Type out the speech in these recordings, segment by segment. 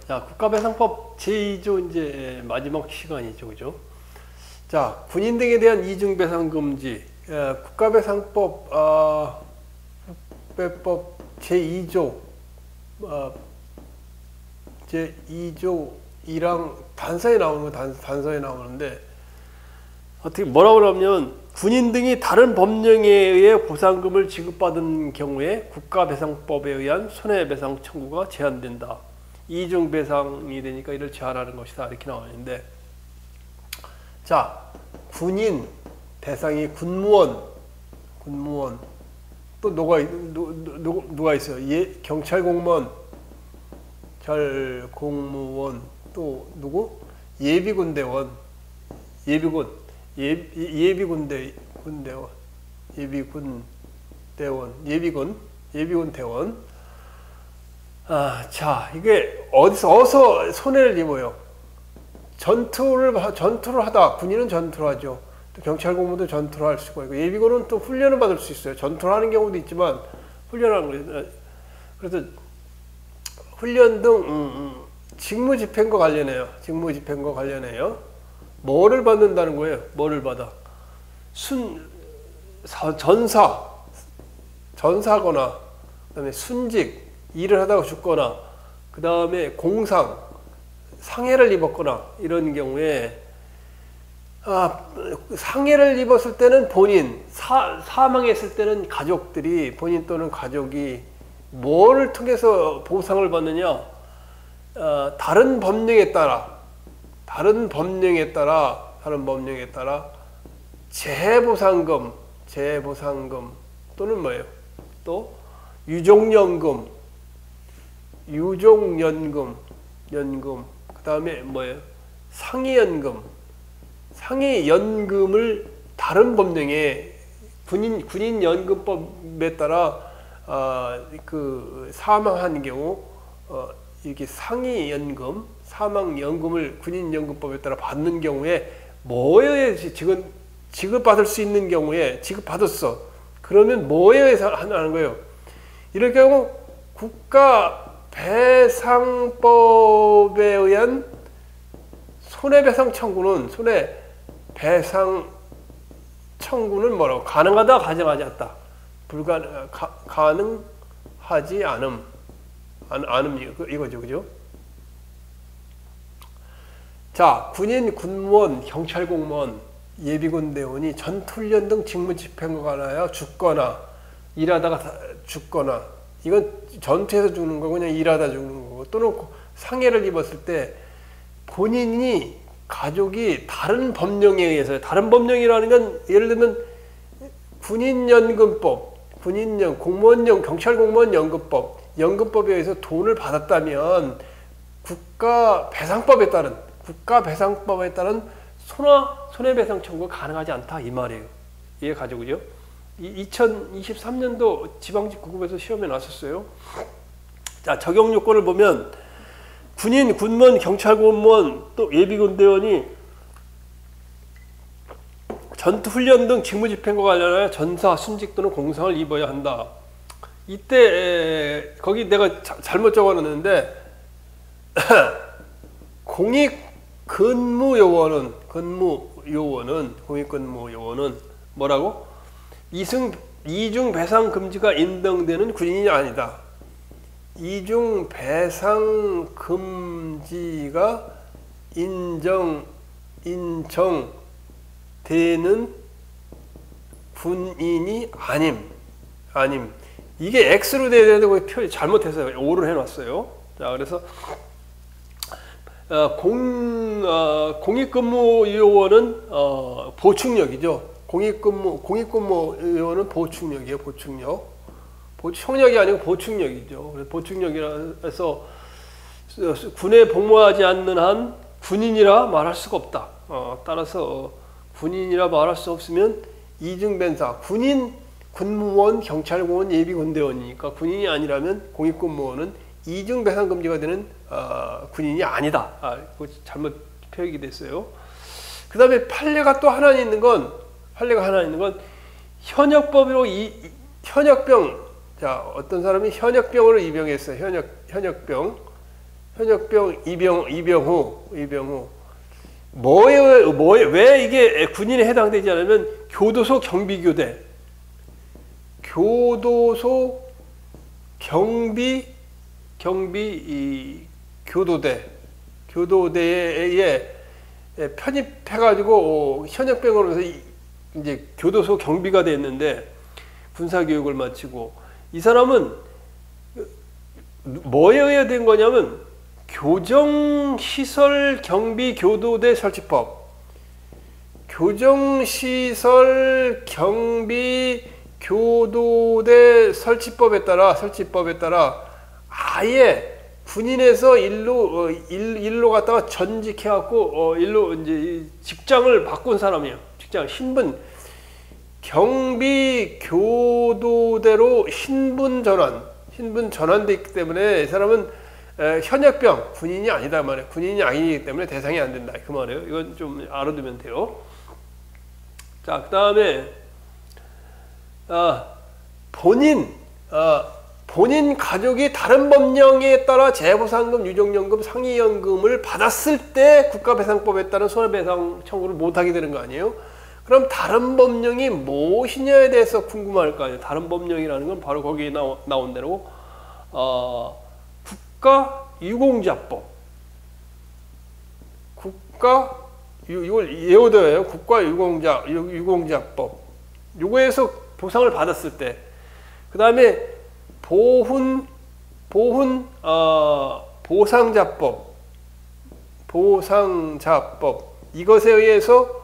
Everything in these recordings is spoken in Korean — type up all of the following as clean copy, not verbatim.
자, 국가배상법 제2조 이제 마지막 시간이죠, 그죠? 자, 군인 등에 대한 이중배상 금지. 국가배상법 국배법 제2조 제2조 1항 단서에 나오는 거 단서에 나오는데 어떻게 뭐라고 그러면 군인 등이 다른 법령에 의해 보상금을 지급받은 경우에 국가배상법에 의한 손해배상 청구가 제한된다. 이중배상이 되니까 이를 제한하는 것이다. 이렇게 나오는데, 자, 군인 대상이 군무원 또 누가 있어요? 경찰 공무원, 또 누구? 예비군대원, 예비군대원. 자, 이게 어디서 손해를 입어요? 전투를 하다, 군인은 전투를 하죠. 또 경찰 공무도 전투를 할 수가 있고, 예비군은 또 훈련을 받을 수 있어요. 전투를 하는 경우도 있지만, 훈련하는 거예요. 그래서 훈련 등 직무집행과 관련해요. 뭐를 받는다는 거예요? 뭐를 받아? 전사거나, 그다음에 순직, 일을 하다가 죽거나, 그 다음에 공상, 상해를 입었거나, 이런 경우에, 상해를 입었을 때는 본인, 사망했을 때는 가족들이, 본인 또는 가족이 뭐를 통해서 보상을 받느냐? 다른 법령에 따라 재보상금 또는 뭐예요? 또 유종연금, 그 다음에 뭐예요? 상해연금을 다른 법령에 군인연금법에 따라 그 사망한 경우 이렇게 상해연금, 사망연금을 군인연금법에 따라 받는 경우에 뭐에 지급받을 수 있는 경우에 지급받았어. 그러면 뭐에 의해서 하는 거예요? 이럴 경우 국가배상법에 의한 손해배상 청구는 뭐라고? 가능하다, 가능하지 않다. 가능하지 않음 이거죠, 그죠? 자, 군인, 군무원, 경찰 공무원, 예비군 대원이 전투훈련 등 직무집행과 관하여 죽거나 일하다가 죽거나, 이건 전투에서 죽는 거고 그냥 일하다 죽는 거고, 또는 상해를 입었을 때 본인이 가족이 다른 법령에 의해서, 다른 법령이라는 건 예를 들면 군인연금법, 공무원연, 경찰 공무원 연금법에 의해서 돈을 받았다면 국가배상법에 따른 손해배상 청구가 가능하지 않다, 이 말이에요. 이해 가죠, 그죠? 2023년도 지방직구급에서 시험에 나왔었어요. 자, 적용 요건을 보면 군인, 군무원, 경찰 공무원, 또 예비군 대원이 전투훈련 등 직무집행과 관련하여 전사, 순직 또는 공상을 입어야 한다. 이때 거기 내가 잘못 적어놨는데 공익근무요원은 뭐라고? 이중배상 금지가 인정되는 군인이 아니다. 이중배상 금지가 인정되는 군인이 아님. 이게 X로 돼야 되고 표현 잘못해서 O를 해놨어요. 자, 그래서 공익근무요원은 보충력이죠. 공익근무요원은 보충력이에요. 형력이 아니고 보충력이죠. 보충력이라서 군에 복무하지 않는 한 군인이라 말할 수가 없다. 따라서 군인이라 말할 수 없으면 이중배상, 군인, 군무원, 경찰공무원, 예비군대원이니까 군인이 아니라면 공익근무원은 이중배상금지가 되는 군인이 아니다. 잘못 표기가 됐어요. 그 다음에 판례가 또 하나 있는 건 현역법으로 현역병. 자, 어떤 사람이 현역병으로 입영했어요. 현역병. 현역병 이병후. 왜 이게 군인에 해당되지 않으면 교도소 경비교대, 교도대에 편입해가지고 현역병으로서 이제 교도소 경비가 됐는데 군사교육을 마치고 이 사람은 뭐에 의해 된 거냐면 교정시설 경비 교도대 설치법, 교정시설 경비 교도대 설치법에 따라 아예 군인에서 일로 갔다가 전직해갖고 일로 이제 직장을 바꾼 사람이에요. 직장 신분 경비 교도대로 신분 전환돼 있기 때문에 이 사람은 현역병 군인이 아니다 말이에요. 군인이 아니기 때문에 대상이 안 된다 그 말이에요. 이건 좀 알아두면 돼요. 자, 그다음에 본인 가족이 다른 법령에 따라 재보상금, 유족연금, 상위연금을 받았을 때 국가배상법에 따른 손해배상 청구를 못하게 되는 거 아니에요? 그럼 다른 법령이 무엇이냐에 대해서 궁금할 거 아니에요. 다른 법령이라는 건 바로 거기에 나온 대로 국가유공자법, 이걸 예우도예요. 국가유공자법. 요거에서 보상을 받았을 때, 그 다음에 보상자법 이것에 의해서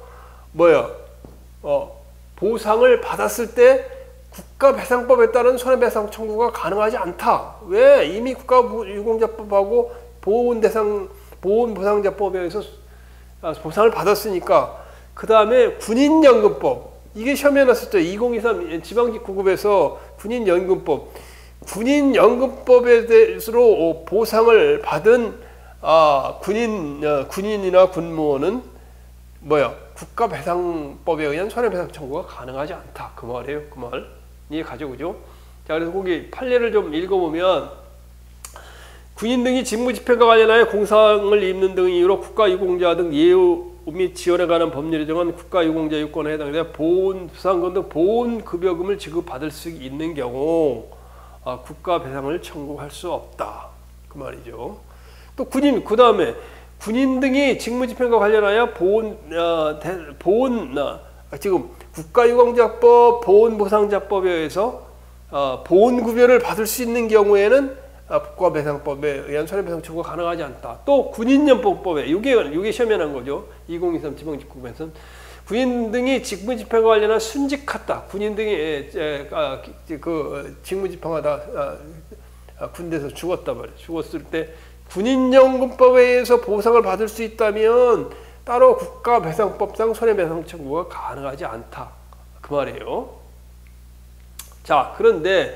보상을 받았을 때 국가배상법에 따른 손해배상 청구가 가능하지 않다. 왜? 이미 국가유공자법하고 보훈보상자법에 의해서 보상을 받았으니까. 그 다음에 군인연금법, 이게 시험에 났었죠. 2023 지방직 9급에서 군인연금법에 대해서 보상을 받은 군인이나 군무원은 국가배상법에 의한 손해배상 청구가 가능하지 않다. 그 말이에요. 그 말 이해 가죠, 그죠? 자, 그래서 거기 판례를 좀 읽어보면, 군인 등이 직무집행과 관련하여 공상을 입는 등의 이유로 국가유공자 등 예우 및 지원에 관한 법률에 정한 국가유공자 요건에 해당되어 보훈부상금 등 보훈급여금을 지급받을 수 있는 경우 국가배상을 청구할 수 없다. 그 말이죠. 또 그 다음에 군인 등이 직무집행과 관련하여 지금 국가유공자법, 보훈보상자법에 의해서 보훈급여를 받을 수 있는 경우에는 국가배상법에 의한 손해배상 청구가 가능하지 않다. 또 군인연법법에 이게 시험에 난 거죠. 2023 지방직구에서는 군인 등이 직무집행과 관련한 순직했다. 군인 등이 직무집행하다 군대에서 죽었다 말이에요. 죽었을 때 군인연금법에 의해서 보상을 받을 수 있다면 따로 국가배상법상 손해배상 청구가 가능하지 않다. 그 말이에요. 자, 그런데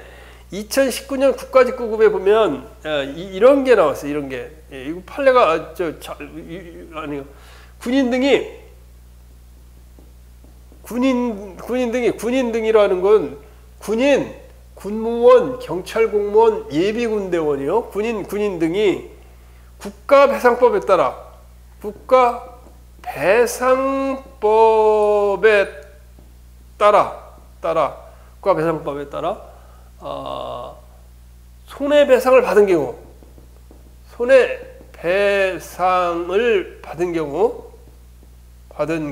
2019년 국가직구급에 보면 이런 게 나왔어요. 이런 게. 이거 판례가 아니요. 군인 등이라는 건 군무원, 경찰공무원, 예비군대원이요. 군인 등이 국가배상법에 따라 손해배상을 받은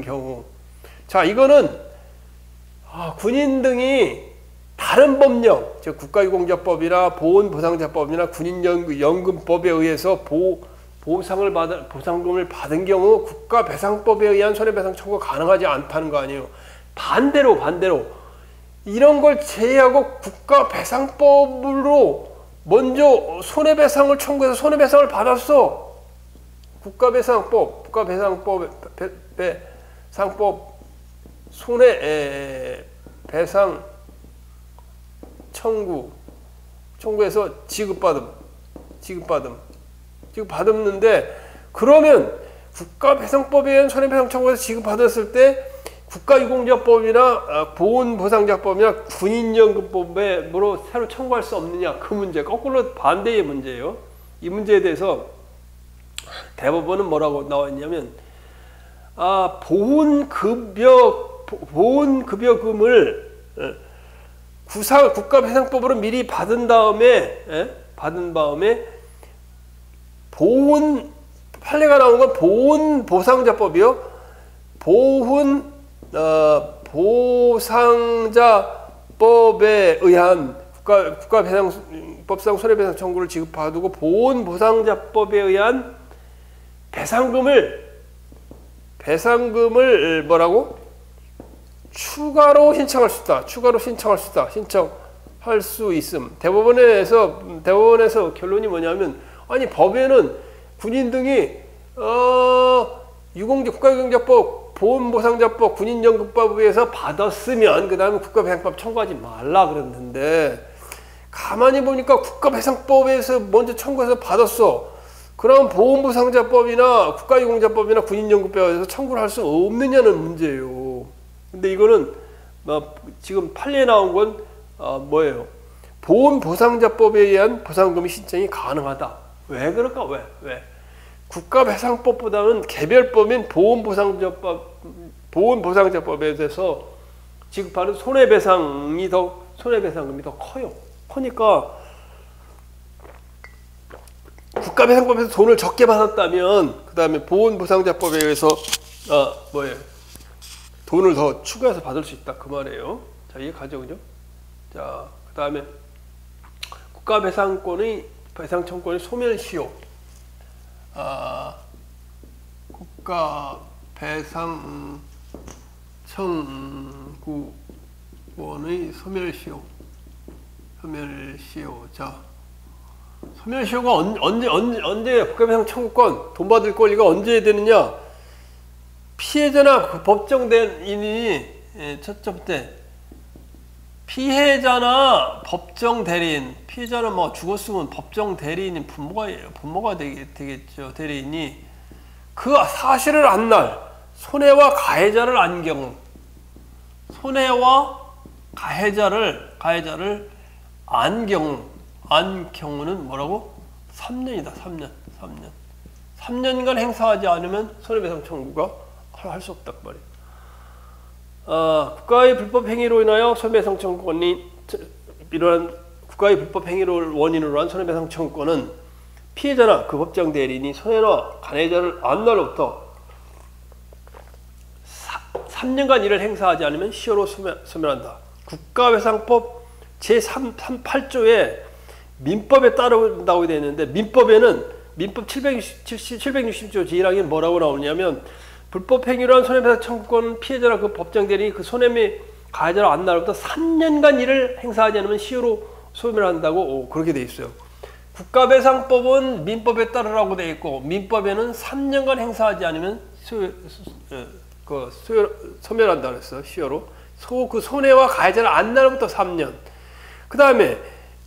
경우, 자, 이거는 군인 등이 다른 법령, 즉 국가유공자법이나 보훈보상자법이나 군인연금법에 의해서 보상금을 받은 경우 국가배상법에 의한 손해배상 청구가 가능하지 않다는 거 아니에요. 반대로 이런 걸 제외하고 국가배상법으로 먼저 손해배상을 청구해서 손해배상을 받았어. 국가배상법 손해배상 청구해서 지급받았는데, 그러면 국가배상법에 의한 손해배상 청구해서 지급받았을 때 국가유공자법이나 보훈보상자법이나 군인연금법으로 새로 청구할 수 없느냐, 그 문제, 거꾸로 반대의 문제예요. 이 문제에 대해서 대법원은 뭐라고 나와 있냐면 보훈급여금을 국가배상법으로 미리 받은 다음에 판례가 나온 건 보훈보상자법이요. 보상자법에 의한 국가배상법상 손해배상 청구를 지급받고 보훈보상자법에 의한 배상금을 뭐라고? 추가로 신청할 수 있다. 신청할 수 있음. 대법원에서 결론이 뭐냐면, 아니 법에는 군인 등이 국가유공자법, 보훈보상자법, 군인연금법에 의해서 받았으면 그 다음에 국가배상법 청구하지 말라 그랬는데, 가만히 보니까 국가배상법에서 먼저 청구해서 받았어. 그럼 보훈보상자법이나 국가유공자법이나 군인연금법에서 청구를 할 수 없느냐는 문제예요. 근데 이거는 지금 판례에 나온 건 뭐예요? 보훈보상자법에 의한 보상금이 신청이 가능하다. 왜 그럴까? 왜? 국가배상법보다는 개별법인 보훈보상자법에 대해서 지급하는 손해배상금이 더 커요. 크니까 국가배상법에서 돈을 적게 받았다면 그 다음에 보훈보상자법에 의해서 돈을 더 추가해서 받을 수 있다 그 말이에요. 자, 이해 가죠, 그죠? 자, 그 다음에 배상청구권의 소멸시효. 국가배상청구권의 소멸시효. 자, 소멸시효가 언제 국가배상 청구권 돈 받을 권리가 언제 되느냐? 피해자나 그 법정 대리인이 첫 번째 피해자나 법정 대리인, 피해자는 뭐 죽었으면 법정 대리인이 부모가 되겠죠. 대리인이 그 사실을 안 날 손해와 가해자를 안 경우, 안 경우는 뭐라고? 3년이다. 3년간 행사하지 않으면 손해배상 청구가 할 수 없다 그 말이에요. 국가의 불법 행위로 인하여 손해배상 청구권이 이러한 국가의 불법 행위를 원인으로 한 손해배상 청구권은 피해자나 그 법정 대리인이 손해나 가해자를 안 날로부터 3년간 이를 행사하지 않으면 시효로 소멸한다. 국가배상법 제8조에 민법에 따른다고 되어 있는데, 민법에는 민법 760조 제1항에 뭐라고 나오냐면, 불법 행위로 한 손해배상 청구권 피해자나 그 법정 대리인이 그 손해 및 가해자를 안 날로부터 3년간 이를 행사하지 않으면 시효로 소멸한다고 그렇게 되어 있어요. 국가배상법은 민법에 따르라고 되어 있고, 민법에는 3년간 행사하지 않으면 소멸한다 그랬어요. 시효로. 그 손해와 가해자를 안 날로부터 3년. 그 다음에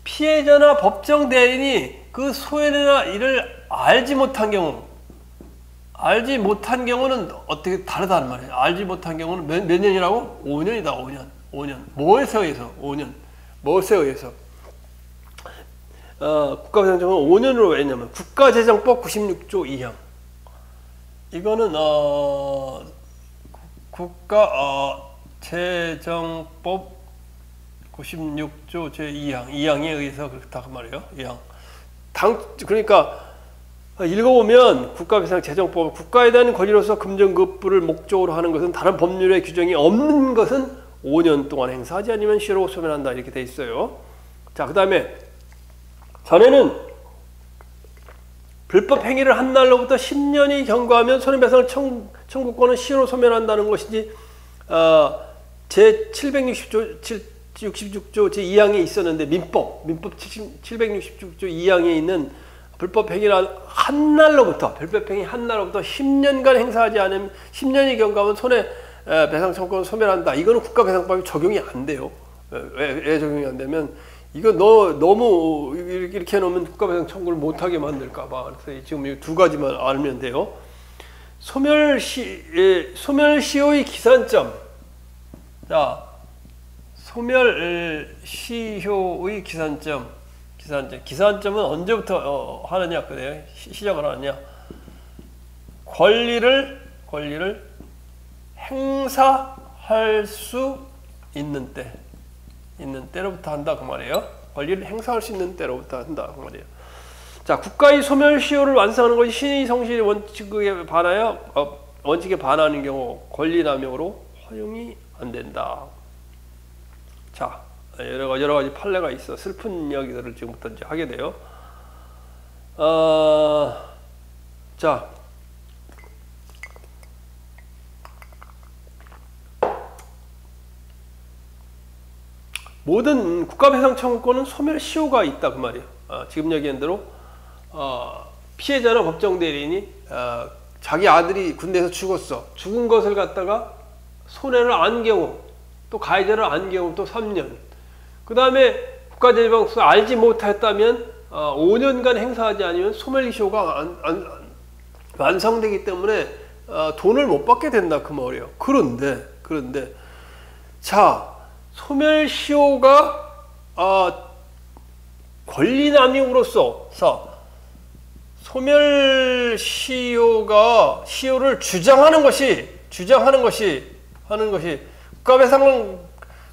피해자나 법정 대리인이 그 소해나 이를 알지 못한 경우는 어떻게 다르다는 말이에요. 알지 못한 경우는 몇 년이라고? 5년이다. 5년. 무엇에 의해서? 국가배상청은 5년으로 왜 했냐면 국가재정법 96조 2항. 이거는 국가재정법 96조 제2항에 의해서 그렇다 그 말이에요. 2항. 그러니까 읽어보면 국가배상재정법, 국가에 대한 권리로서 금전급부를 목적으로 하는 것은 다른 법률의 규정이 없는 것은 5년 동안 행사하지 않으면 시효로 소멸한다 이렇게 돼 있어요. 자, 그 다음에 전에는 불법 행위를 한 날로부터 10년이 경과하면 손해배상 청구권은 시효로 소멸한다는 것이지, 제760조 66조 제2항에 있었는데, 민법 766조 2항에 있는 불법 행위를 한 날로부터 10년간 행사하지 않으면 10년이 경과하면 손해배상 청구권 소멸한다. 이거는 국가배상법이 적용이 안 돼요. 왜 적용이 안 되면, 이거 너무 이렇게 해놓으면 국가배상 청구를 못하게 만들까봐. 그래서 지금 이 두 가지만 알면 돼요. 소멸시효의 기산점. 자, 소멸시효의 기산점은 언제부터 하느냐, 그래요? 시작을 하느냐? 권리를 행사할 수 있는 때로부터 한다 그 말이에요. 권리를 행사할 수 있는 때로부터 한다 그 말이에요. 자, 국가의 소멸시효를 완성하는 것이 신의 성실의 원칙에 반하는 경우 권리남용으로 허용이 안 된다. 자, 여러 가지 판례가 있어. 슬픈 이야기들을 지금부터 이제 하게 돼요. 자, 모든 국가배상 청구권은 소멸시효가 있다 그 말이에요. 지금 얘기한 대로 피해자나 법정 대리인이 자기 아들이 군대에서 죽었어. 죽은 것을 갖다가 손해를 안 경우, 또 가해자를 안 경우 또 3년. 그 다음에 국가재방소 알지 못했다면 5년간 행사하지 않으면 소멸시효가 완성되기 때문에 돈을 못 받게 된다 그 말이에요. 그런데 자, 소멸시효가 권리남용으로서 시효를 주장하는 것이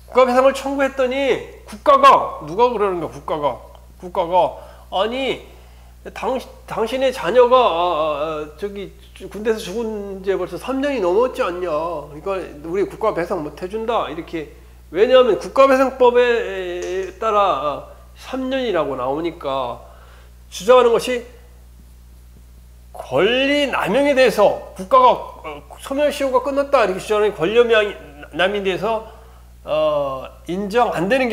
국가배상을 청구했더니 누가 그러는가 국가가 아니 당신의 자녀가 저기 군대에서 죽은 지 벌써 3년이 넘었지 않냐. 그러니까 우리 국가배상 못 해준다 이렇게. 왜냐하면 국가배상법에 따라 3년이라고 나오니까 주장하는 것이 권리남용에 대해서 국가가 소멸시효가 끝났다 이렇게 주장하는 권리남용에 대해서 인정 안 되는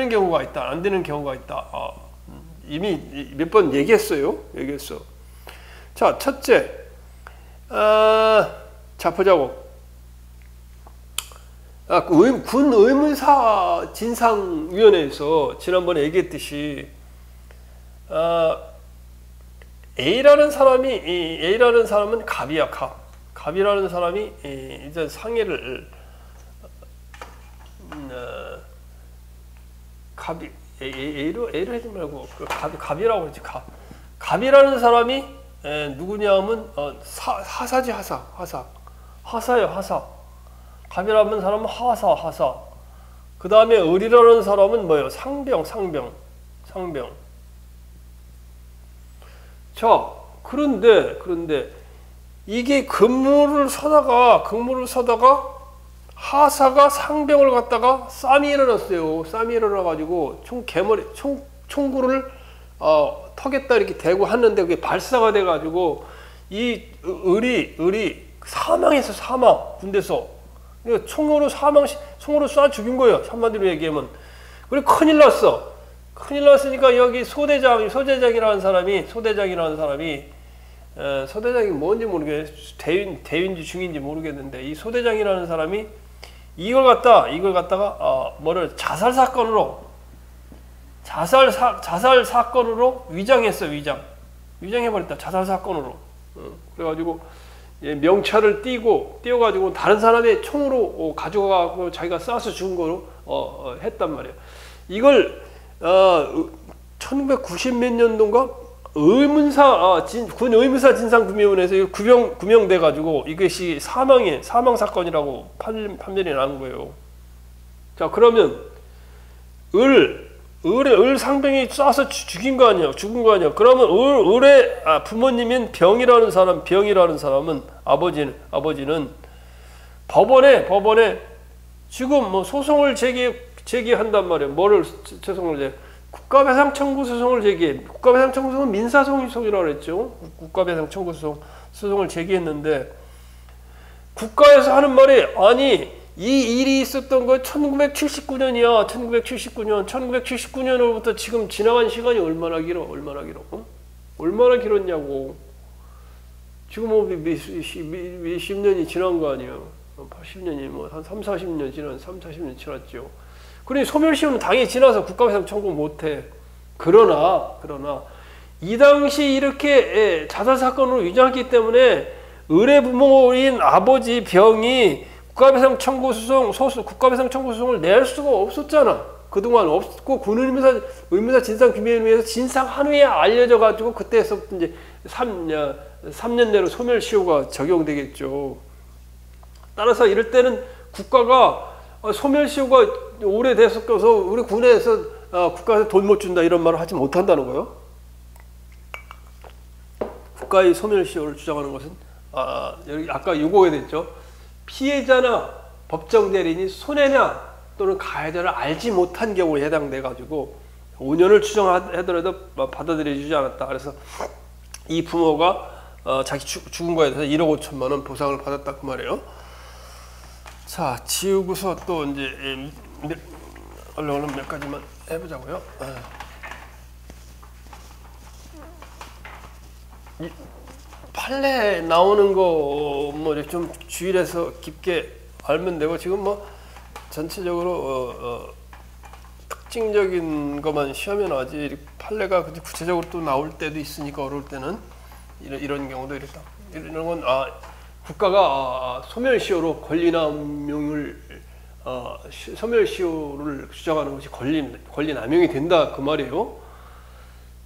경우가 있다. 이미 몇 번 얘기했어. 자, 첫째, 자 보자고. 군 의문사 진상위원회에서 지난번에 얘기했듯이 A라는 사람은 갑이야. 갑이라는 사람이 이제 상해를 갑이 A로 하지 말고 갑이라고 그러지. 갑이라는 사람이 누구냐면 하사지. 하사예요. 갑이라는 사람은 하사. 그 다음에 을이라는 사람은 뭐예요? 상병. 자, 그런데 이게 근무를 서다가 하사가 상병을 갖다가 쌈이 일어났어요. 쌈이 일어나가지고 총구를 터겠다 이렇게 대고 하는데 그게 발사가 돼가지고 이 을이 사망 군대에서. 총으로 쏴 죽인 거예요. 한마디로 얘기하면. 그리고 큰일 났으니까 여기 소대장이라는 사람이 소대장이 뭔지 모르겠어요. 대위인지 중인지 모르겠는데 이 소대장이라는 사람이 이걸 갖다가 자살 사건으로 위장했어요. 위장해버렸다. 자살 사건으로. 그래가지고 명찰을 띄워가지고 다른 사람의 총으로 가져가고 자기가 쏴서 죽은 거로 했단 말이에요. 이걸 1990 몇 년도인가 군 의문사 진상규명원에서 구명돼가지고 이것이 사망 사건이라고 판결이 난 거예요. 자, 그러면 을 상병이 쏴서 죽은 거 아니야. 그러면 을의 부모님인 병이라는 사람은 아버지는 법원에 지금 뭐 소송을 제기한단 말이에요. 국가배상 청구 소송을 제기해. 국가배상 청구 소송은 민사소송이라고 그랬죠. 국가배상 청구 소송을 제기했는데 국가에서 하는 말이 아니 이 일이 있었던 거 1979년이야. 1979년으로부터 지금 지나간 시간이 얼마나 길어? 얼마나 길었냐고. 지금 뭐 몇십 년이 지난 거 아니에요. 80년이 뭐 한 40년 지났죠. 그러니 소멸시효는 당연히 지나서 국가배상 청구 못해. 그러나 이 당시 이렇게 자살 사건으로 위장했기 때문에 을의 부모인 아버지 병이 국가배상 청구 소송을 낼 수가 없었잖아. 그동안 없고 군 의문사 진상규명위에서 진상한 후에 알려져 가지고 그때서 이제 3년 내로 소멸시효가 적용되겠죠. 따라서 이럴 때는 국가가 소멸시효가 오래됐어서 우리 군에서 국가에서 돈 못 준다 이런 말을 하지 못한다는 거예요. 국가의 소멸시효를 주장하는 것은 여기 아까 요거에 됐죠. 피해자나 법정 대리인이 손해냐 또는 가해자를 알지 못한 경우에 해당돼 가지고 5년을 추정하더라도 받아들여주지 않았다. 그래서 이 부모가 자기 죽은 거에 대해서 1억 5천만 원 보상을 받았다 그 말이에요. 자, 지우고서 또 이제 얼른 몇 가지만 해보자고요. 판례 나오는 거 뭐 좀 주의해서 깊게 알면 되고, 지금 뭐 전체적으로 특징적인 것만 시험에 나오지 판례가 구체적으로 또 나올 때도 있으니까 어려울 때는 이런 경우도 이랬다. 이런 건 국가가 소멸시효로 권리남용을 소멸시효를 주장하는 것이 권리남용이 된다 그 말이에요.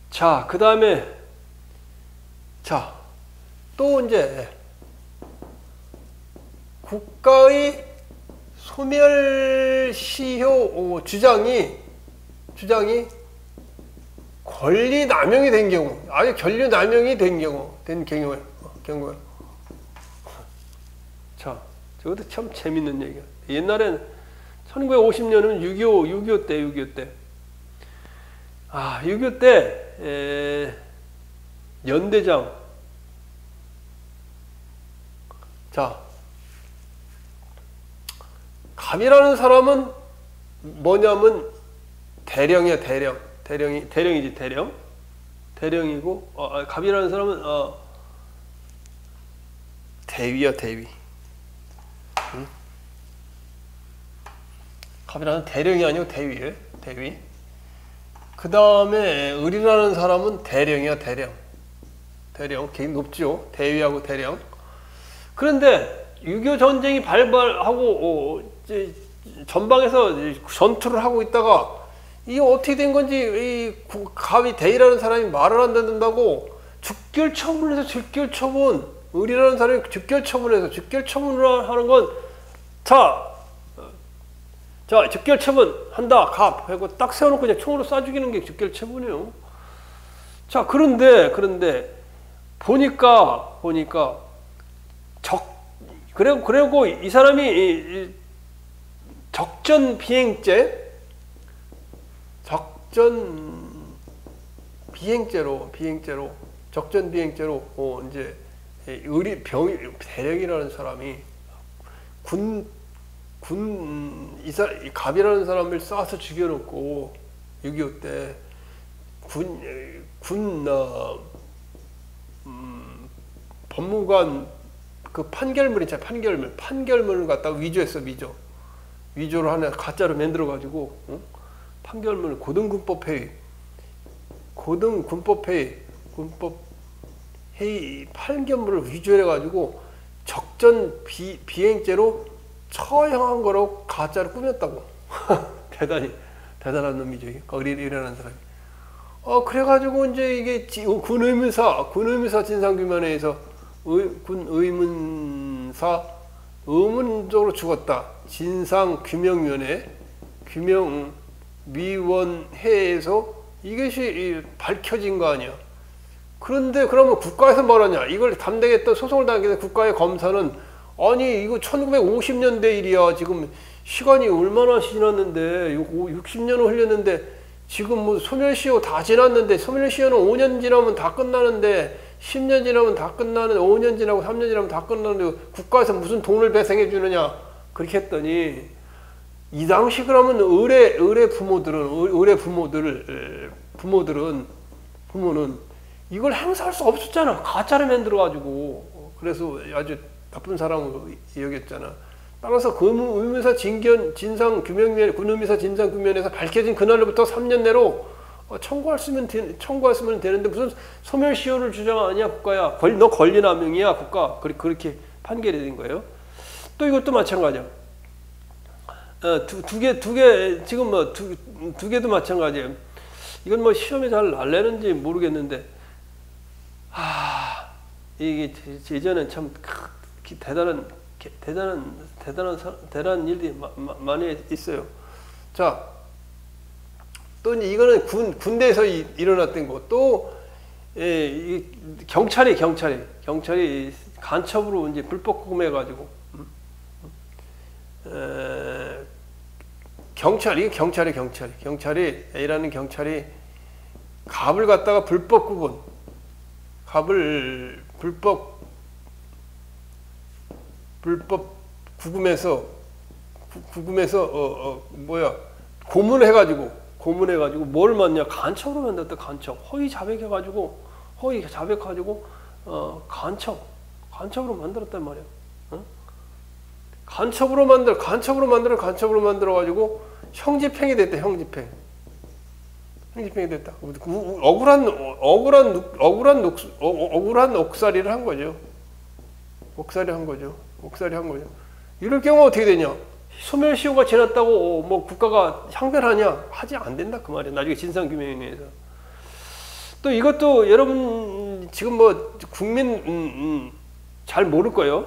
자, 그 다음에 또 이제 국가의 소멸시효 주장이 권리남용이 된 경우, 아니 권리남용이 된 경우에. 자, 저것도 참 재밌는 얘기야. 옛날엔 1950년은 6.25 때 6.25 때 연대장, 자, 갑이라는 사람은 뭐냐면 대령이야. 대령이지. 대령이고 갑이라는 사람은 대위야. 대위. 응? 갑이라는 대령이 아니고 대위예요. 대위. 그 다음에 을이라는 사람은 대령이야. 대령 굉장히 높죠. 대위하고 대령. 그런데 6.25 전쟁이 발발하고 전방에서 전투를 하고 있다가 이게 어떻게 된 건지 이 갑이 대위라는 사람이 말을 안 듣는다고 즉결 처분해서 을이라는 사람이 즉결 처분을 하는 건 자 즉결 처분한다 갑 하고 딱 세워놓고 그냥 총으로 쏴 죽이는 게 즉결 처분이에요. 자, 그런데 보니까 그리고 이 사람이 적전 비행죄로 이제 대령이라는 사람이 갑이라는 사람을 쏴서 죽여놓고 6.25 때 법무관 그 판결문 있잖아요. 판결문을 갖다가 위조했어. 위조를 하나 가짜로 만들어 가지고 판결문을 고등군법회의 판결문을 위조해 가지고 적전 비행죄로 처형한 거로 가짜로 꾸몄다고. 대단한 놈이죠. 거리라는 사람이. 그래가지고 이제 이게 군의무사 진상규명회에서 군 의문사 의문적으로 죽었다. 진상규명위원회 규명위원회에서 이것이 밝혀진 거 아니야. 그런데 그러면 국가에서 뭐라냐? 이걸 담당했던 소송을 당했던 국가의 검사는 아니 이거 1950년대 일이야. 지금 시간이 얼마나 지났는데 60년을 흘렸는데 지금 뭐 소멸시효 다 지났는데 소멸시효는 5년 지나면 다 끝나는데 10년 지나면 다 끝나는데 5년 지나고 3년 지나면 다 끝나는데 국가에서 무슨 돈을 배상해 주느냐 그렇게 했더니 이 당시 그러면 의뢰 부모는 이걸 행사할 수 없었잖아. 가짜를 만들어 가지고. 그래서 아주 나쁜 사람으로 여겼잖아. 따라서 의문사 진상규명위원회 군의무사 진상규명에서 밝혀진 그날부터 3년 내로 청구했으면 되는데 무슨 소멸시효를 주장하냐 국가야. 너 권리남용이야 국가. 그렇게 판결이 된 거예요. 또 이것도 마찬가지야. 두 개 지금 뭐 두 개도 마찬가지예요. 이건 뭐 시험에 잘 안 내는지 모르겠는데 이게 예전에 참 대단한 일들이 많이 있어요. 자, 또 이거는 군대에서 일어났던 거. 또 경찰이 간첩으로 이제 불법 구금해가지고 경찰이 A라는 경찰이 갑을 갖다가 불법 구금, 갑을 불법 구금해서 고문해가지고 뭘 만냐, 간첩으로 만들었다. 허위 자백해가지고 간첩으로 만들었단 말이야. 어? 간첩으로 만들어가지고 형집행이 됐다. 형집행이 됐다. 억울한 옥살이를 한 거죠. 이럴 경우 어떻게 되냐? 소멸시효가 지났다고 뭐 국가가 항변하냐? 하지 안 된다 그 말이야. 나중에 진상규명위에서. 또 이것도 여러분 지금 뭐 국민 잘 모를 거예요.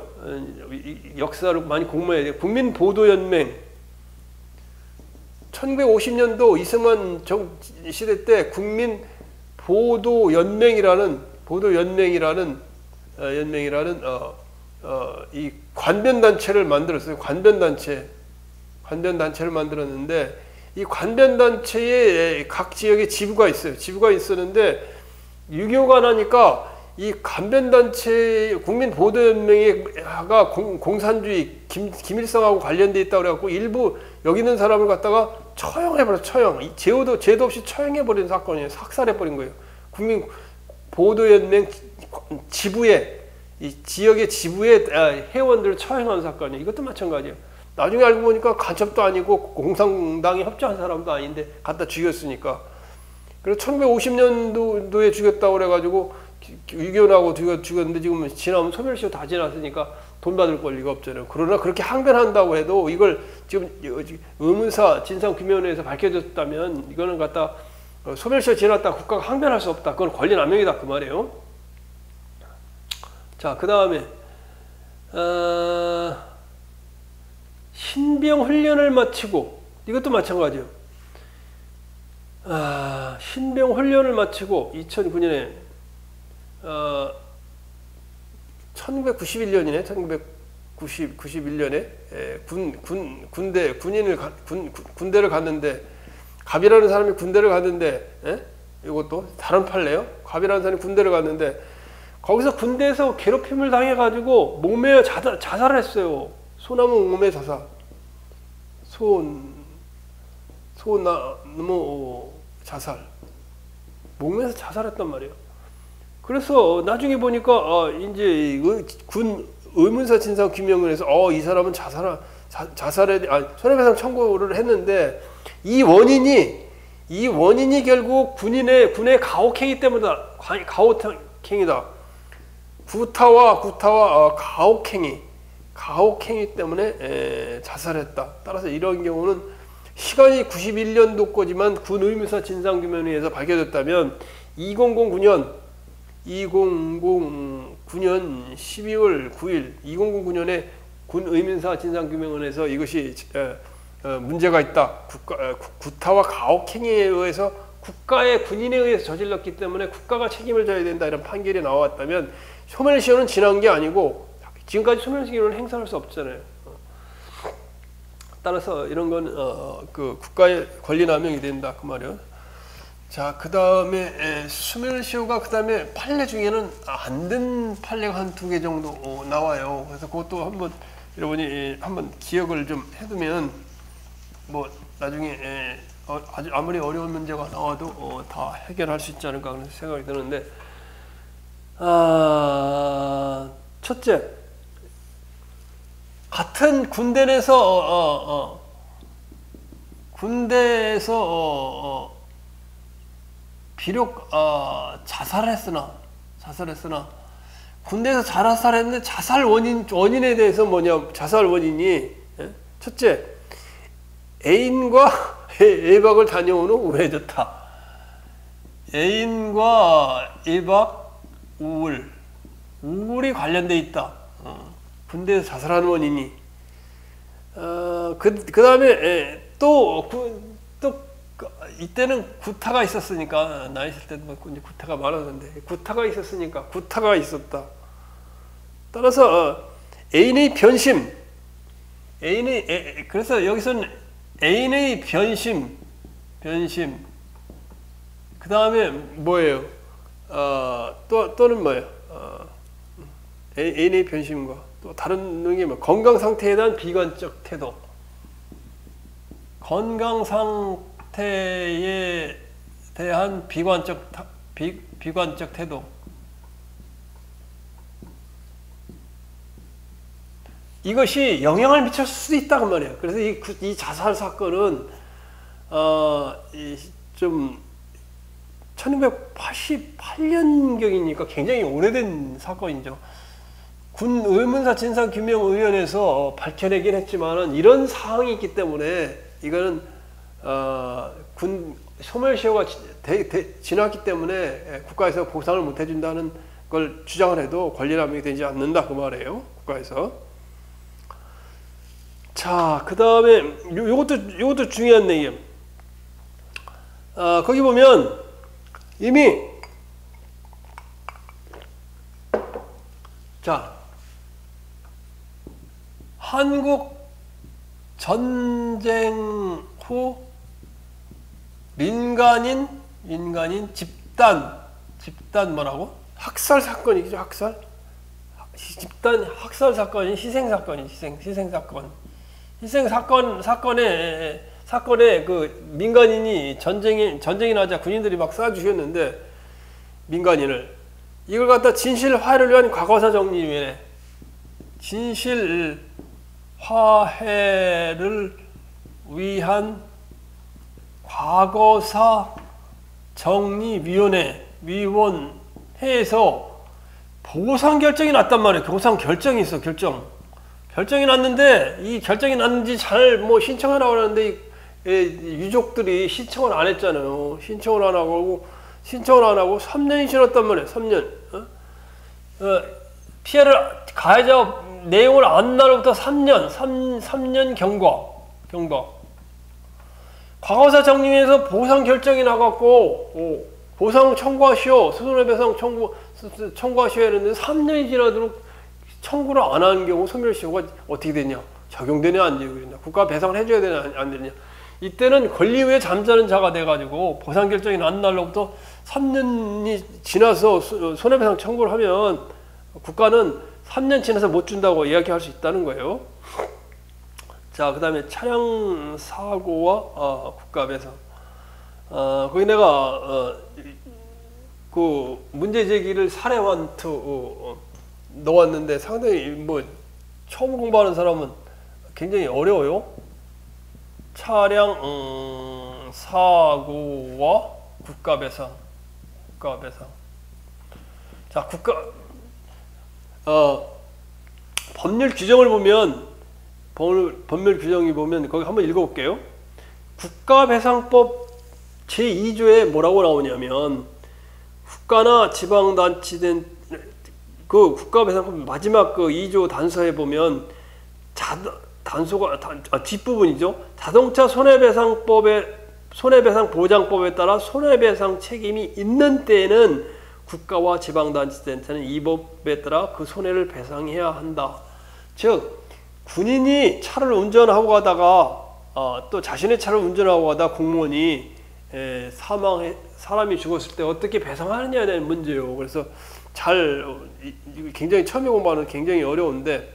역사를 많이 공부해야 돼요. 국민보도연맹 1950년도 이승만 시대 때 국민보도연맹이라는 이 관변단체를 만들었어요. 관변단체를 만들었는데 이 관변단체에 각 지역에 지부가 있어요. 지부가 있었는데 6.25가 나니까 이 관변단체 국민보도연맹이가 공산주의 김일성하고 관련돼 있다고 그래갖고 일부 여기 있는 사람을 갖다가 처형해버렸어. 죄도 없이 처형해버린 사건이에요. 삭살해버린 거예요. 국민보도연맹 지부에, 이 지역의 지부의 회원들을 처형한 사건이에요. 이것도 마찬가지예요. 나중에 알고 보니까 간첩도 아니고 공산당에 협조한 사람도 아닌데 갖다 죽였으니까. 그래서 1950년도에 죽였다고 그래가지고 유교나고 죽였는데 지금 지나면 소멸시효 다 지났으니까 돈 받을 권리가 없잖아요. 그러나 그렇게 항변한다고 해도 이걸 지금 의문사 진상규명위에서 밝혀졌다면 이거는 갖다 소멸시효 지났다 국가가 항변할 수 없다. 그건 권리남용이다 그 말이에요. 자, 그 다음에 신병 훈련을 마치고, 이것도 마찬가지예요. 신병 훈련을 마치고 2009년에 1991년이네. 1991년에 군대를 갔는데, 갑이라는 사람이 군대를 갔는데, 이것도 다른 판례요. 갑이라는 사람이 군대를 갔는데 거기서 군대에서 괴롭힘을 당해가지고 목매어 자살을 했어요. 소나무 목매 자살. 소나무 자살. 목매에서 자살했단 말이에요. 그래서 나중에 보니까 이제 군 의문사 진상 규명을 해서 이 사람은 자살에 손해배상 청구를 했는데 이 원인이 결국 군의 가혹행위 때문이다. 가혹행위다. 구타와 가혹행위 때문에 자살했다. 따라서 이런 경우는 시간이 91년도 거지만 군 의문사 진상규명위에서 밝혀졌다면 2009년 12월 9일 2009년에 군 의문사 진상규명원에서 이것이 문제가 있다. 구타와 가혹행위에 의해서 군인에 의해서 저질렀기 때문에 국가가 책임을 져야 된다. 이런 판결이 나왔다면 소멸시효는 지난 게 아니고 지금까지 소멸시효는 행사할 수 없잖아요. 따라서 이런 건 그 국가의 권리남용이 된다 그 말이에요. 자, 그 다음에 소멸시효가 그 다음에 판례 중에는 안 된 판례가 한 2개 정도 나와요. 그래서 그것도 한번 여러분이 한번 기억을 좀 해두면 뭐 나중에 아무리 어려운 문제가 나와도 다 해결할 수 있지 않을까 그런 생각이 드는데, 첫째, 같은 군대 내에서 비록 자살했으나 군대에서 자살했는데 자살 원인에 대해서 뭐냐? 자살 원인이 첫째, 애인과 외박을 다녀온 후 우울해졌다. 애인과 외박, 우울. 우울이 관련돼 있다. 군대에서 자살하는 원인이. 그 다음에 또 이때는 구타가 있었으니까, 나 있을 때도 이제 구타가 많았는데, 구타가 있었으니까, 구타가 있었다. 따라서 애인의 변심, 그래서 여기서는 애인의 변심, 그 다음에 뭐예요? 또는 뭐예요? 애인의 변심과 또 다른 게 뭐 건강 상태에 대한 비관적 태도, 건강 상태에 대한 비관적 태도. 이것이 영향을 미쳤을 수도 있다 그 말이에요. 그래서 이 자살 사건은 좀 1988년경이니까 굉장히 오래된 사건이죠. 군 의문사 진상규명위원회에서 밝혀내긴 했지만은 이런 사항이 있기 때문에 이거는 군 소멸시효가 지났기 때문에 국가에서 보상을 못 해준다는 걸 주장을 해도 권리남용이 되지 않는다 그 말이에요. 국가에서. 자, 그 다음에 요것도 중요한 얘기예요. 거기 보면 이미 자, 한국 전쟁 후 민간인 집단 뭐라고? 학살 사건이죠. 학살. 집단 학살 사건이 희생 사건에 그 민간인이 전쟁이 나자 군인들이 막 쏴 죽였는데, 민간인을 이걸 갖다 진실 화해를 위한 과거사 정리위원회, 진실 화해를 위한 과거사 정리위원회에서 보상 결정이 났단 말이에요. 보상 결정이 있어. 결정이 났는데, 이 결정이 났는지 잘 뭐 신청하라고 하는데 유족들이 신청을 안 했잖아요. 신청을 안 하고 3년이 지났단 말이에요. 3년. 피해를 가해자 내용을 안 날로부터 3년 경과. 과거사 정리위에서 보상 결정이 나갔고 보상 청구하시오, 손해배상 청구하시오 했는데 3년이 지나도록 청구를 안 하는 경우 소멸시효가 어떻게 되냐? 적용되냐 안 되냐? 국가 배상을 해줘야 되냐 안 되냐? 이때는 권리 외에 잠자는 자가 돼가지고 보상 결정이 난 날로부터 3년이 지나서 손해배상 청구를 하면 국가는 3년 지나서 못 준다고 이야기할 수 있다는 거예요. 자, 그 다음에 차량 사고와 국가배상. 거기 내가 그 문제 제기를 사례원투 넣었는데 상당히 뭐 처음 공부하는 사람은 굉장히 어려워요. 차량 사고와 국가배상. 자, 법률 규정을 보면 법률 규정이 보면 거기 한번 읽어볼게요. 국가배상법 제2조에 뭐라고 나오냐면, 국가나 지방자치된 그 국가배상법 마지막 그 2조 단서에 보면 뒷부분이죠. 자동차 손해배상법의 손해배상 보장법에 따라 손해배상 책임이 있는 때에는 국가와 지방자치단체는 이 법에 따라 그 손해를 배상해야 한다. 즉, 군인이 차를 운전하고 가다가 또 자신의 차를 운전하고 가다 공무원이 사람이 죽었을 때 어떻게 배상하느냐에 대한 문제예요. 그래서 굉장히 처음에 공부하는 굉장히 어려운데,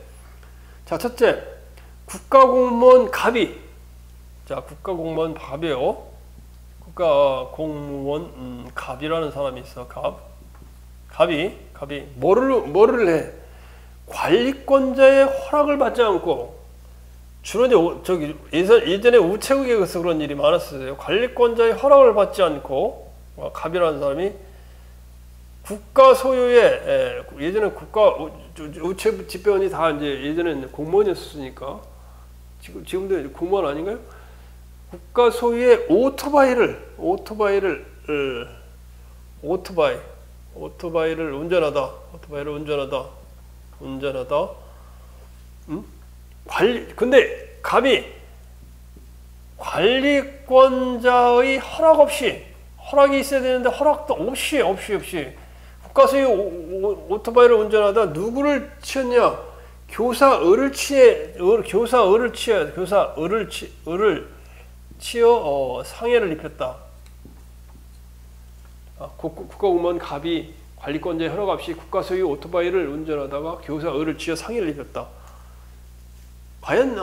자, 첫째, 국가공무원 갑이. 자, 국가공무원 갑이요. 국가공무원 갑이라는 사람이 있어. 갑이 뭐를 해? 관리권자의 허락을 받지 않고, 주로 이제 예전에 우체국에서 그런 일이 많았어요. 관리권자의 허락을 받지 않고 갑이라는 사람이 국가 소유의 예전에 우체국 집배원이 다 이제 예전에는 공무원이었으니까 지금도 공무원 아닌가요? 국가 소유의 오토바이 오토바이를 운전하다. 근데 갑이 관리권자의 허락 없이, 허락이 있어야 되는데 허락도 없이 국가소유 오토바이를 운전하다 누구를 치었냐? 교사을을 치어 상해를 입혔다. 국가공무원 갑이 관리권자의 허락 없이 국가소유 오토바이를 운전하다가 교사을을 치어 상해를 입혔다. 과연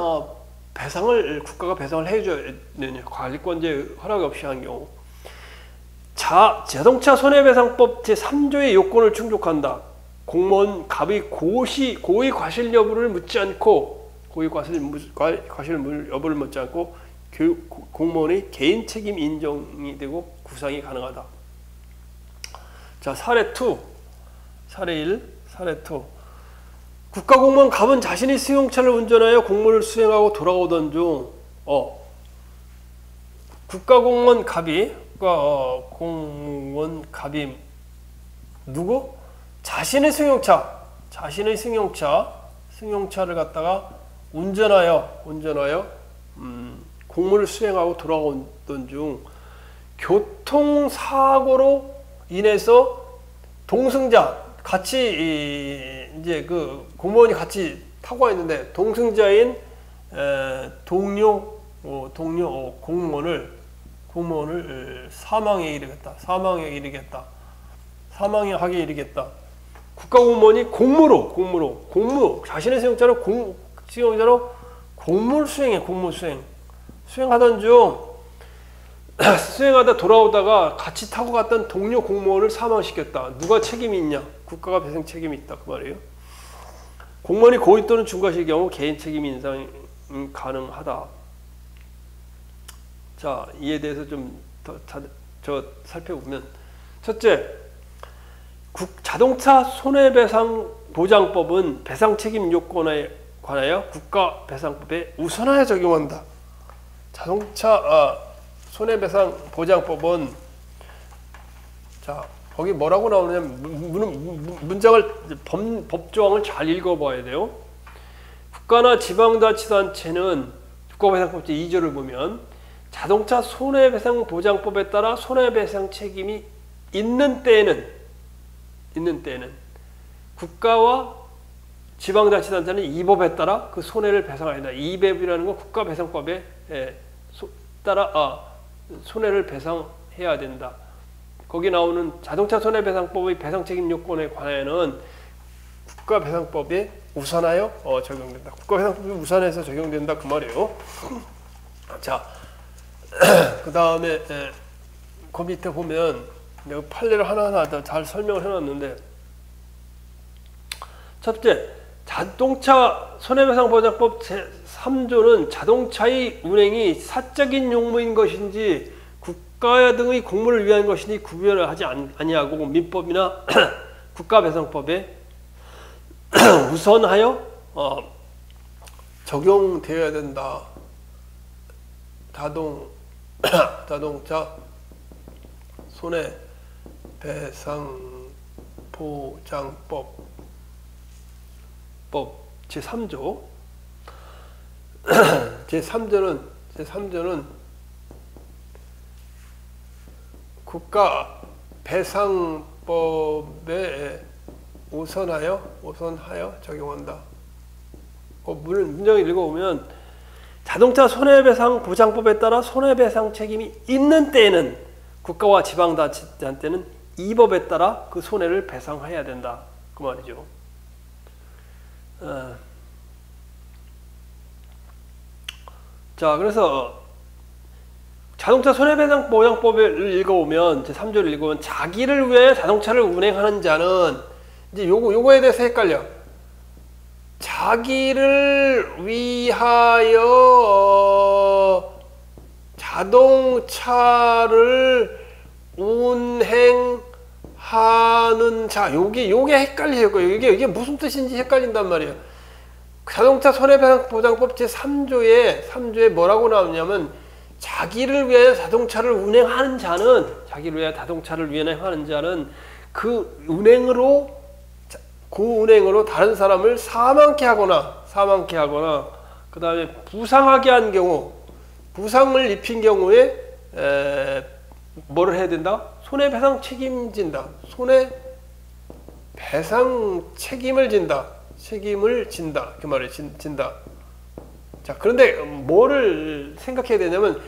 배상을 국가가 배상을 해줘야 되냐? 관리권자의 허락 없이 한 경우. 자동차 손해배상법 제3조의 요건을 충족한다. 공무원 갑의 고의 과실 여부를 묻지 않고 공무원의 개인 책임 인정이 되고 구상이 가능하다. 자, 사례 1. 국가공무원 갑은 자신이 승용차를 운전하여 공무를 수행하고 돌아오던 중 국가공무원 갑이 누구? 자신의 승용차를 갖다가 운전하여 공무를 수행하고 돌아오던 중 교통사고로 인해서 동승자 같이 이제 그 공무원이 같이 타고 와 있는데 동승자인 동료 공무원을 사망에 하게 이르겠다. 국가공무원이 공무로 자신의 승용차로 공무를 수행하던 중 수행하다 돌아오다가 같이 타고 갔던 동료 공무원을 사망시켰다. 누가 책임이 있냐? 국가가 배상 책임이 있다 그 말이에요. 공무원이 고의 또는 중과실 경우 개인 책임 인상이 가능하다. 자, 이에 대해서 좀 더 살펴보면, 첫째, 자동차 손해배상보장법은 배상 책임 요건에 관하여 국가배상법에 우선하여 적용한다. 자동차 손해배상보장법은, 자, 거기 뭐라고 나오느냐면 문장을 법조항을 잘 읽어봐야 돼요. 국가나 지방자치단체는 국가배상법 제2조를 보면 자동차 손해배상보장법에 따라 손해배상 책임이 있는 때에는 국가와 지방자치단체는 이 법에 따라 그 손해를 배상한다. 이 법이라는 건 국가배상법에 따라 손해를 배상해야 된다. 거기 나오는 자동차 손해배상법의 배상책임 요건에 관하여는 국가배상법에 우선하여 적용된다. 국가배상법이 우선해서 적용된다 그 말이에요. 자, 그 다음에 그 밑에 보면 내가 판례를 하나하나 잘 설명을 해놨는데, 첫째, 자동차 손해배상보장법 제3조는 자동차의 운행이 사적인 용무인 것인지 국가 등의 공무를 위한 것인지 구별을 하지 아니하고 민법이나 국가배상법에 우선하여 적용되어야 된다. 자동차 손해배상보장법 제3조 제3조는 국가배상법에 우선하여 적용한다. 문장을 읽어보면 자동차 손해배상보장법에 따라 손해배상 책임이 있는 때에는 국가와 지방자치단체는 이 법에 따라 그 손해를 배상해야 된다 그 말이죠. 자, 그래서 자동차 손해배상보장법을 읽어보면 제3조를 읽어보면 자기를 위하여 자동차를 운행하는 자는 이제 요거에 대해서 헷갈려. 자기를 위하여 자동차를 운행하는 자, 요게 헷갈려요. 이게 무슨 뜻인지 헷갈린단 말이에요. 자동차 손해배상보장법 제3조에 뭐라고 나오냐면 자기를 위하여 자동차를 운행하는 자는 그 운행으로 다른 사람을 사망케 하거나 그 다음에 부상하게 한 경우, 부상을 입힌 경우에 뭐를 해야 된다? 손해배상 책임진다. 손해배상 책임을 진다. 그 말이에요. 진다. 자, 그런데 뭐를 생각해야 되냐면,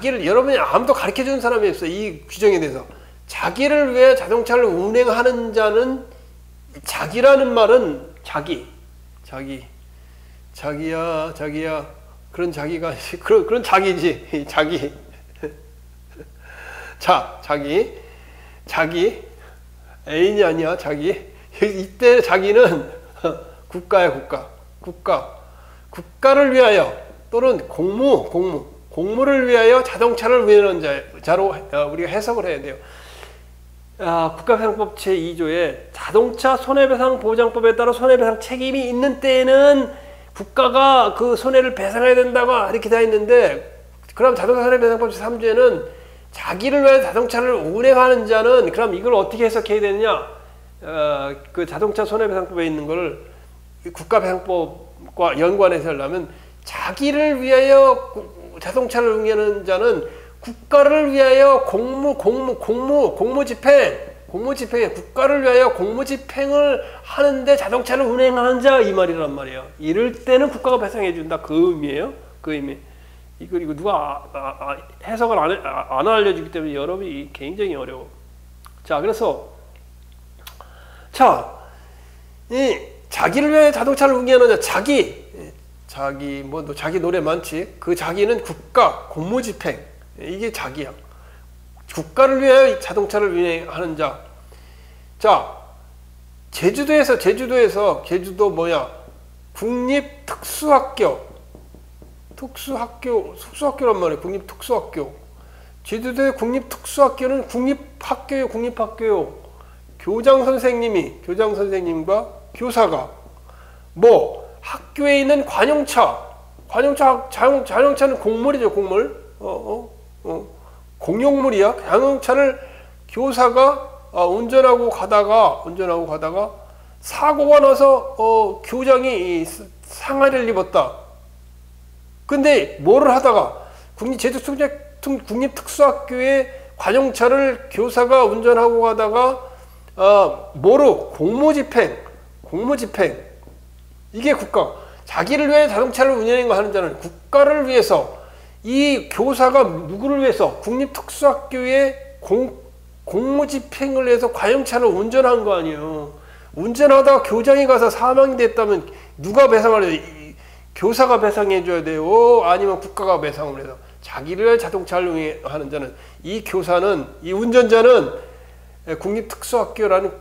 여러분이 아무도 가르쳐 준 사람이 없어요. 이 규정에 대해서. 자기를 위해 자동차를 운행하는 자는, 자기라는 말은 자기야. 그런 자기가, 그런 자기지. 자기. 자, 자기. 애인이 아니야, 자기. 이때 자기는 국가야, 국가를 위하여, 또는 공무를 위하여 자동차를 운행하는 자로 우리가 해석을 해야 돼요. 국가배상법 제2조에 자동차 손해배상 보장법에 따라 손해배상 책임이 있는 때에는 국가가 그 손해를 배상해야 된다고 이렇게 되어 있는데, 그럼 자동차 손해배상법 제3조에는 자기를 위해 자동차를 운행하는 자는, 그럼 이걸 어떻게 해석해야 되느냐? 그 자동차 손해배상법에 있는 걸 국가배상법과 연관해서 하려면, 자기를 위하여 자동차를 운행하는 자는 국가를 위하여 공무집행, 국가를 위하여 공무집행을 하는데 자동차를 운행하는 자, 이 말이란 말이에요. 이럴 때는 국가가 배상해 준다, 그 의미예요. 그 의미. 이거 누가 해석을 안 알려주기 때문에 여러분이 굉장히 어려워. 자, 그래서 이 자기를 위해 자동차를 운행하는 자, 자기 노래 많지. 그 자기는 국가, 공무집행, 이게 자기야. 국가를 위하여 자동차를 운행하는 자. 자, 제주도 뭐야? 특수학교란 말이에요. 국립특수학교. 제주도의 국립특수학교는 국립학교요. 교장 선생님과 교사가 학교에 있는 자동차는 공물이죠, 공물. 공용물이야. 자동차를 교사가 운전하고 가다가 사고가 나서 교장이 상해를 입었다. 근데 뭐를 하다가 제주 국립특수학교의 관용차를 교사가 운전하고 가다가 공무집행. 이게 국가. 자기를 위해 자동차를 운행하는 자는 국가를 위해서, 이 교사가 누구를 위해서? 국립특수학교의 공무집행을 위해서 관용차를 운전한 거 아니에요. 운전하다가 교장이 가서 사망이 됐다면 누가 배상을 해요? 교사가 배상해줘야 돼요? 아니면 국가가 배상을 해서? 자기를 위해 자동차를 운행하는 자는, 이 운전자는 국립특수학교라는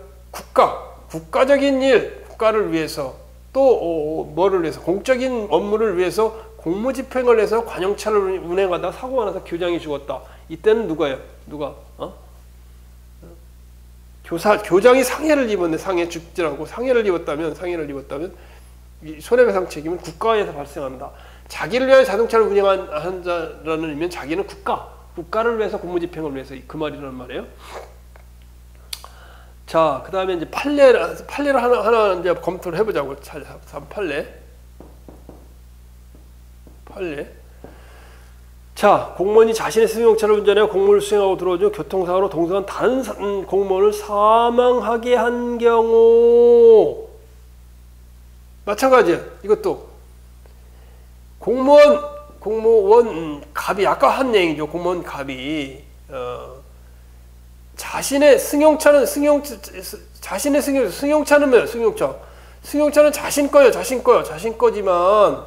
국가적인 일, 국가를 위해서, 또 뭐를 위해서? 공적인 업무를 위해서 공무집행을 해서 관용차를 운행하다가 사고가 나서 교장이 죽었다. 이때는 누가? 교장이 상해를 입었네. 죽지 않고 상해를 입었다면 이 손해배상 책임은 국가에서 발생한다. 자기를 위해 자동차를 운행하는 자라는 의미는 자기는 국가를 위해서 공무집행을 위해서, 그 말이란 말이에요. 자, 그 다음에 이제 판례를 하나 이제 검토를 해보자고. 판례. 자, 공무원이 자신의 승용차를 운전하여 공무를 수행하고 들어오죠. 교통사고로 동승한 다른 공무원을 사망하게 한 경우, 마찬가지야. 이것도 공무원 갑이, 아까 한 얘기죠. 공무원 갑이 자신의 승용차는 뭐예요? 승용차는 자신 거지만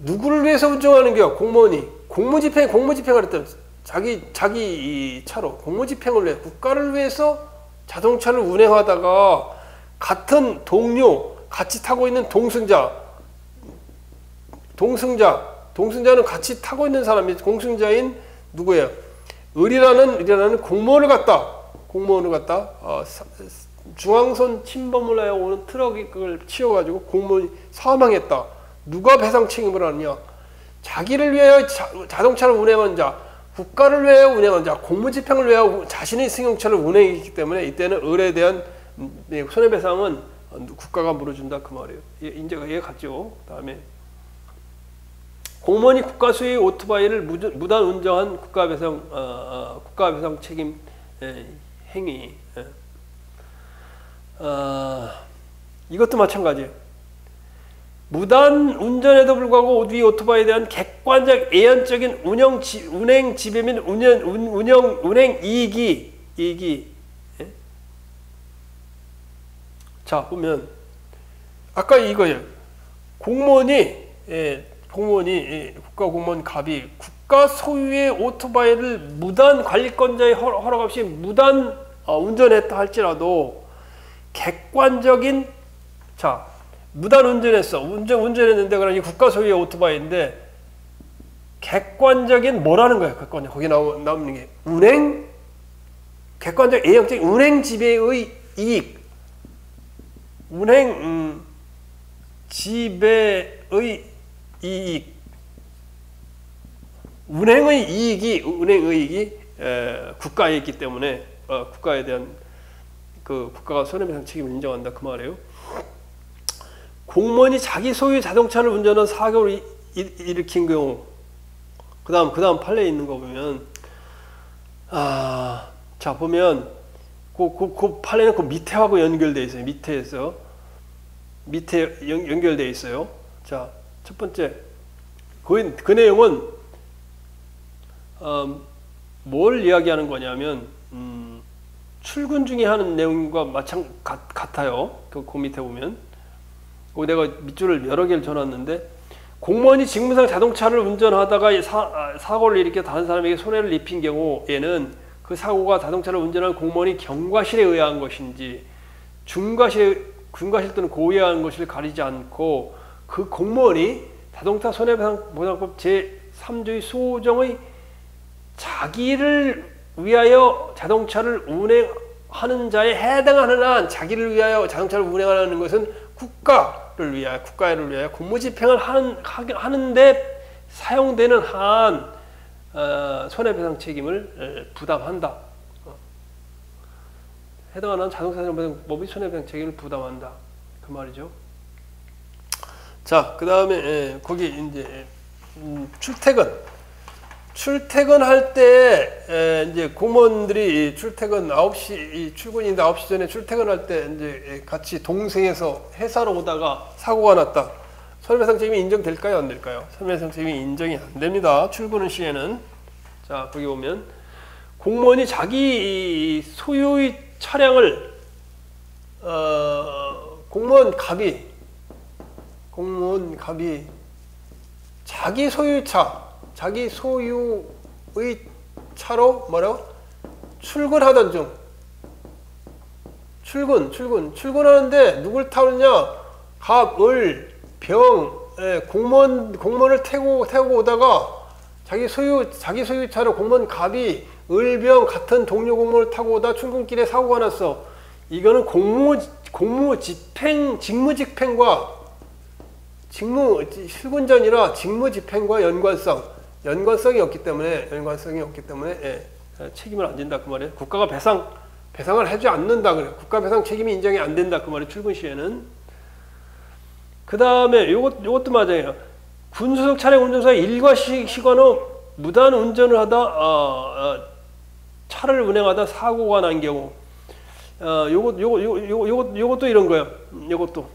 누구를 위해서 운전하는 거야? 공무원이 공무집행을 했다면, 자기 차로 공무집행을 위해, 국가를 위해서 자동차를 운행하다가 같은 동료, 같이 타고 있는 동승자는 같이 타고 있는 사람이 동승자인 누구예요? 을이라는 공무원을 갖다 중앙선 침범을 하여 오는 트럭을 치여가지고 공무원이 사망했다. 누가 배상 책임을 하느냐? 자기를 위하여 자동차를 운행한 자, 국가를 위하여 운행한 자, 공무집행을 위하여 자신의 승용차를 운행했기 때문에 이때는 을에 대한 손해배상은 국가가 물어준다 그 말이에요. 인제가 이해 갔죠. 그다음에 공무원이 국가 소유의 오토바이를 무단 운전한 국가배상 책임 행위. 이것도 마찬가지예요. 무단 운전에도 불구하고 위 오토바이에 대한 객관적 예언적인 운행 지배 및 운행 이익이 예? 자 보면 아까 이거예요. 공무원이 국가 공무원 갑이 국가 소유의 오토바이를 무단 관리권자의 허락 없이 무단 운전했다 할지라도 객관적인 무단 운전했어. 운전했는데 그러니 국가 소유의 오토바이인데 객관적인 뭐라는 거야? 객관적 거기 나오는 게 객관적 예형적인 운행 지배의 이익. 운행 지배의 이익. 운행의 이익이 국가에 있기 때문에 국가에 대한 국가가 손해배상 책임을 인정한다 그 말이에요. 공무원이 자기 소유 자동차를 운전한 사고를 일으킨 경우, 그다음 판례에 있는 거 보면, 자 보면 그 판례는 그 밑에하고 연결돼 있어요. 밑에 연결돼 있어요. 자, 첫 번째 그 내용은 뭘 이야기하는 거냐면 출근 중에 하는 내용과 같아요. 그 밑에 보면. 내가 밑줄을 여러 개를 줘놨는데 공무원이 직무상 자동차를 운전하다가 사고를 일으켜 다른 사람에게 손해를 입힌 경우에는 그 사고가 자동차를 운전한 공무원이 경과실에 의한 것인지 중과실 또는 고의에 의한 것을 가리지 않고 그 공무원이 자동차 손해배상보장법 제3조의 소정의 자기를 위하여 자동차를 운행하는 자에 해당하는 한 자기를 위하여 자동차를 운행하는 것은 국가를 위하여 공무집행을 하는데 사용되는 한 손해배상 책임을 부담한다. 해당하는 자동차 손해배상법의 손해배상 책임을 부담한다. 그 말이죠. 자, 그 다음에 거기 이제 출퇴근할 때 이제 공무원들이 출퇴근 9시 출근인데 9시 전에 출퇴근할 때 이제 같이 동승해서 회사로 오다가 사고가 났다. 손해배상 책임이 인정될까요, 안 될까요? 손해배상 책임이 인정이 안 됩니다. 출근 시에는. 자, 거기 보면 공무원이 자기 소유의 차량을 공무원 갑이 자기 소유의 차로 출근하던 중 출근하는데 누굴 타느냐? 갑, 을, 병, 공무원을 태우고 오다가 자기 소유 차로 공무원 갑이 을, 병 같은 동료 공무원을 타고 오다 출근길에 사고가 났어. 이거는 출근 전이라 직무집행과 연관성이 없기 때문에 책임을 안 진다 그 말이에요. 국가가 배상을 하지 않는다 그래. 국가 배상 책임이 인정이 안 된다 그 말이에요. 출근 시에는. 그 다음에 요것도 맞아요. 군소속 차량 운전사의 일과 시간 후 무단 운전을 하다 차를 운행하다 사고가 난 경우 요것도 이런 거예요. 요것도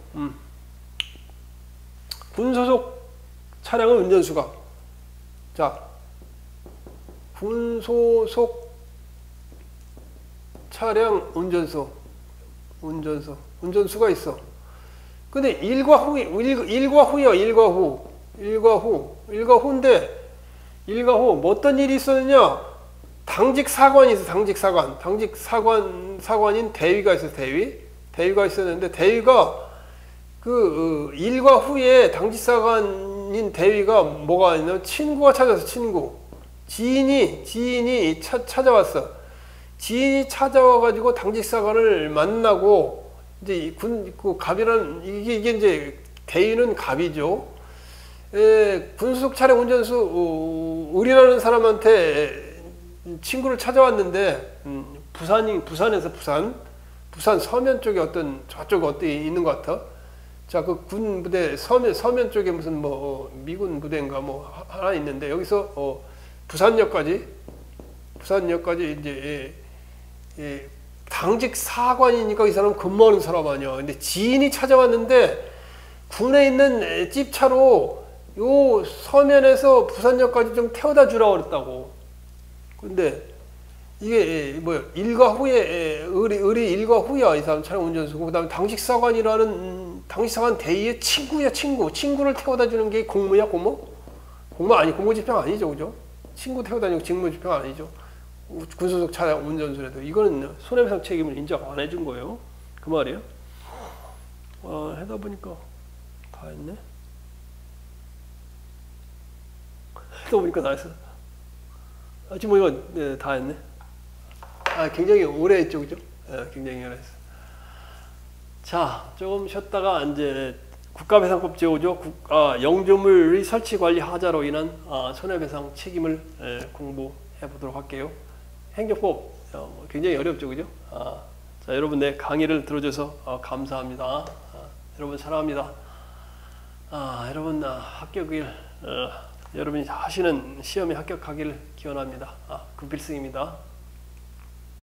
군소속 차량의 운전수가 군소속 차량 운전수가 있어. 근데 일과 후인데 뭐 어떤 일이 있었느냐? 당직 사관이 있어. 사관인 대위가 있어. 대위가 있었는데 대위가 일과 후에 당직 사관인 대위가 뭐가 있냐? 친구가 찾아서 지인이 찾아왔어. 지인이 찾아와가지고 당직 사관을 만나고 이제 갑이라는 이게 이제 대위는 갑이죠. 군소속 차량 운전수 을이라는 사람한테 친구를 찾아왔는데 부산에서 부산 서면 쪽에 어떤 저쪽 어디 있는 것 같아. 자, 그 군 부대 서면 쪽에 무슨 뭐 미군 부대인가 뭐 하나 있는데 여기서 부산역까지 이제 당직 사관이니까 이 사람 근무하는 사람 아니야. 근데 지인이 찾아왔는데 군에 있는 찝차로 요 서면에서 부산역까지 좀 태워다 주라고 그랬다고. 근데 이게 뭐야? 일과 후에 의리 일과 후야 이 사람 차량 운전수고 그다음에 당직사관이라는 당직사관 대위의 친구야 친구를 태워다 주는 게 공무야 공무? 공무 아니 공무집행 아니죠 그죠? 친구 태워다 주는 직무집행 아니죠? 군소속 차량 운전수라도 이거는 손해배상 책임을 인정 안 해준 거예요. 그 말이에요. 하다 보니까 다 했네. 하다 보니까 다 했어. 지금 이거 네, 다 했네. 굉장히 오래 했죠, 그죠? 굉장히 오래 했어. 자, 조금 쉬었다가 이제 국가배상법 제5조 영조물의 설치 관리 하자로 인한 손해배상 책임을 공부해 보도록 할게요. 행정법 굉장히 어렵죠, 그죠? 자, 여러분 내 강의를 들어줘서 감사합니다. 여러분 사랑합니다. 여러분 합격을 여러분이 하시는 시험에 합격하기를 기원합니다. 금필승입니다.